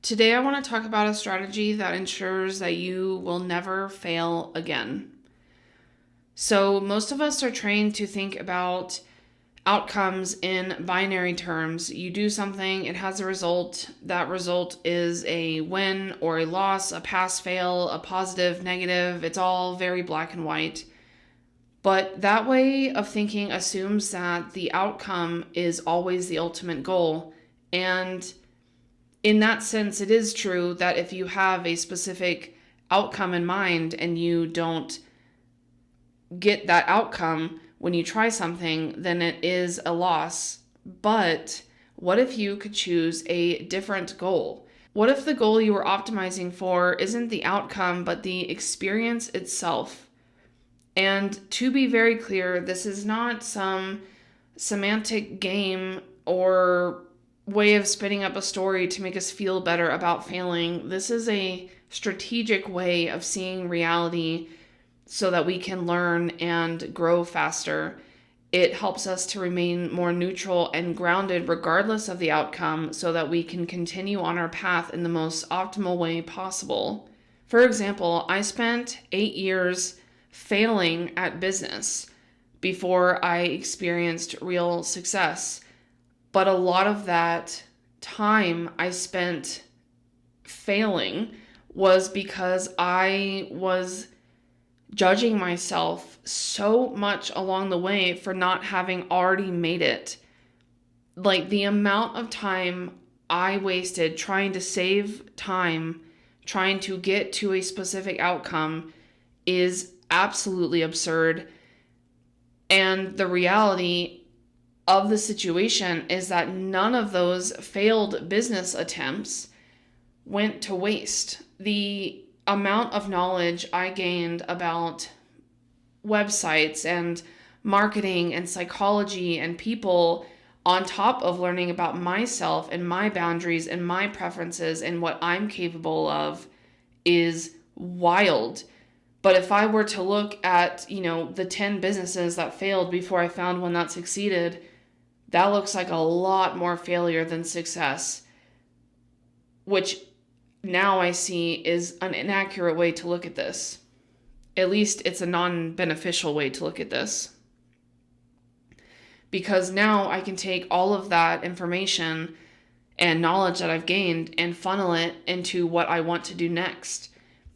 Today, I want to talk about a strategy that ensures that you will never fail again. So, most of us are trained to think about outcomes in binary terms. You do something, it has a result. That result is a win or a loss, a pass fail, a positive, negative. It's all very black and white. But that way of thinking assumes that the outcome is always the ultimate goal. And in that sense, it is true that if you have a specific outcome in mind and you don't get that outcome when you try something, then it is a loss. But what if you could choose a different goal? What if the goal you were optimizing for isn't the outcome, but the experience itself? And to be very clear, this is not some semantic game or way of spinning up a story to make us feel better about failing. This is a strategic way of seeing reality so that we can learn and grow faster. It helps us to remain more neutral and grounded regardless of the outcome so that we can continue on our path in the most optimal way possible. For example, I spent 8 years failing at business before I experienced real success. But a lot of that time I spent failing was because I was judging myself so much along the way for not having already made it. Like the amount of time I wasted trying to save time, trying to get to a specific outcome is absolutely absurd. And the reality of the situation is that none of those failed business attempts went to waste. The amount of knowledge I gained about websites and marketing and psychology and people, on top of learning about myself and my boundaries and my preferences and what I'm capable of, is wild. But if I were to look at, the 10 businesses that failed before I found one that succeeded, that looks like a lot more failure than success, which now I see is an inaccurate way to look at this. At least it's a non-beneficial way to look at this. Because now I can take all of that information and knowledge that I've gained and funnel it into what I want to do next.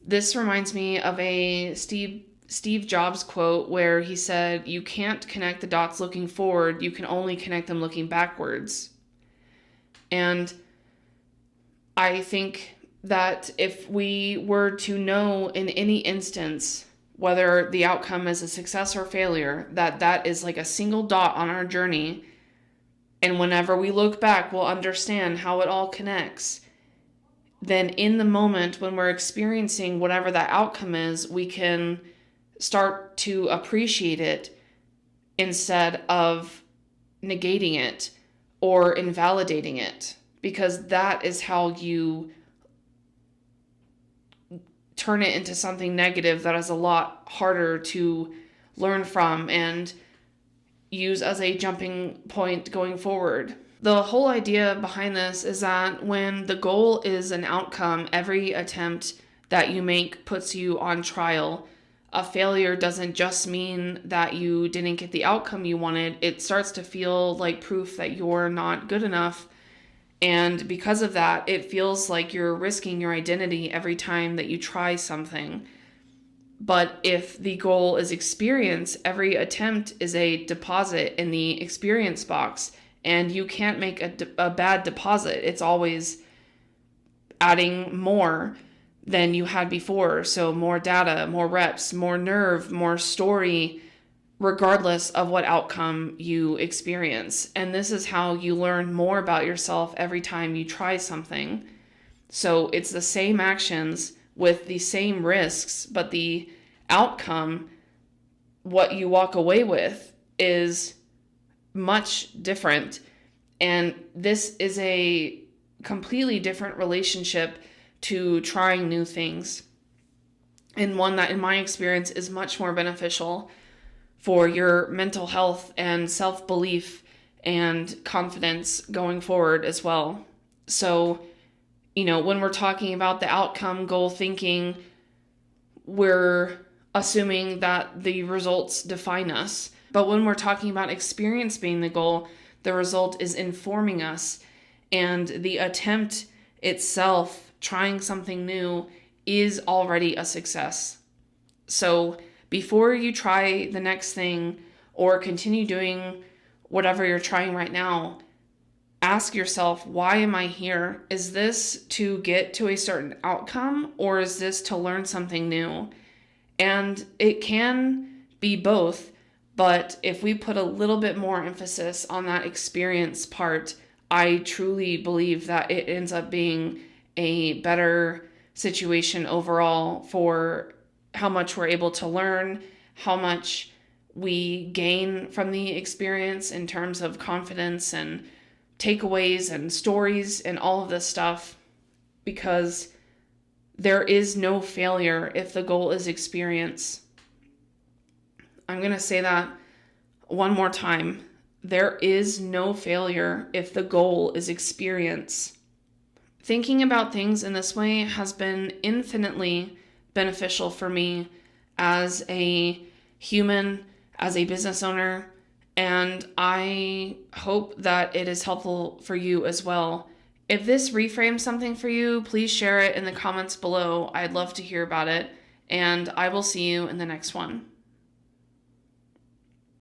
This reminds me of a Steve Jobs quote where he said, "You can't connect the dots looking forward, you can only connect them looking backwards." And I think that if we were to know in any instance whether the outcome is a success or failure, that is like a single dot on our journey, and whenever we look back, we'll understand how it all connects. Then in the moment when we're experiencing whatever that outcome is, we can start to appreciate it instead of negating it or invalidating it, because that is how you turn it into something negative that is a lot harder to learn from and use as a jumping point going forward. The whole idea behind this is that when the goal is an outcome, every attempt that you make puts you on trial. A failure doesn't just mean that you didn't get the outcome you wanted. It starts to feel like proof that you're not good enough. And because of that, it feels like you're risking your identity every time that you try something. But if the goal is experience, every attempt is a deposit in the experience box. And you can't make a bad deposit. It's always adding more than you had before. So more data, more reps, more nerve, more story, regardless of what outcome you experience. And this is how you learn more about yourself every time you try something. So it's the same actions with the same risks, but the outcome, what you walk away with, is much different. And this is a completely different relationship to trying new things, and one that in my experience is much more beneficial for your mental health and self-belief and confidence going forward as well. So When we're talking about the outcome goal thinking, we're assuming that the results define us. But when we're talking about experience being the goal, the result is informing us. And the attempt itself, trying something new, is already a success. So before you try the next thing or continue doing whatever you're trying right now, ask yourself, why am I here? Is this to get to a certain outcome, or is this to learn something new? And it can be both, but if we put a little bit more emphasis on that experience part, I truly believe that it ends up being a better situation overall for how much we're able to learn, how much we gain from the experience in terms of confidence and takeaways and stories and all of this stuff, because there is no failure if the goal is experience. I'm going to say that one more time. There is no failure if the goal is experience. Thinking about things in this way has been infinitely beneficial for me as a human, as a business owner, and I hope that it is helpful for you as well. If this reframes something for you, please share it in the comments below. I'd love to hear about it, and I will see you in the next one.